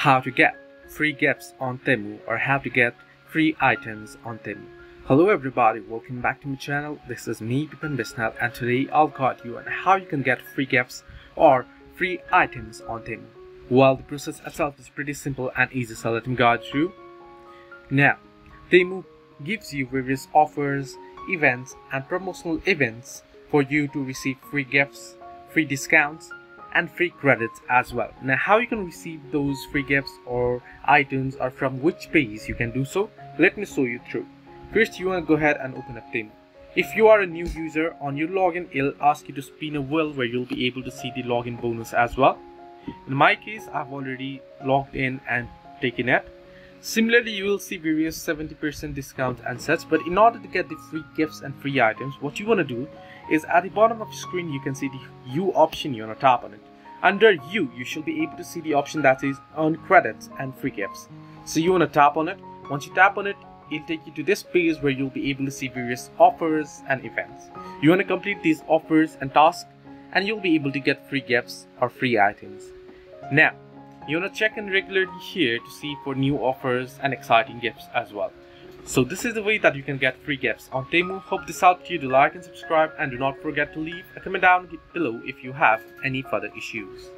how to get free gifts on Temu or how to get free items on Temu. Hello everybody, welcome back to my channel. This is me, Pipan Bisnal, and today I'll guide you on how you can get free gifts or free items on Temu. Well, the process itself is pretty simple and easy, so let me guide you. Now, Temu gives you various offers, events and promotional events for you to receive free gifts, free discounts and free credits as well. Now, how you can receive those free gifts or items or from which page you can do so, let me show you through. First, you want to go ahead and open up Temu. If you are a new user, on your login it'll ask you to spin a wheel where you'll be able to see the login bonus as well. In my case, I've already logged in and taken it. Similarly, you will see various 70% discount and such, but in order to get the free gifts and free items, what you want to do is at the bottom of the screen you can see the U option. You want to tap on it. Under U, you should be able to see the option that says earn credits and free gifts. So you want to tap on it. Once you tap on it, it'll take you to this page where you'll be able to see various offers and events. You want to complete these offers and tasks and you'll be able to get free gifts or free items. Now, you want to check in regularly here to see for new offers and exciting gifts as well. So this is the way that you can get free gifts on Temu. Hope this helped you. To like and subscribe, and do not forget to leave a comment down below if you have any further issues.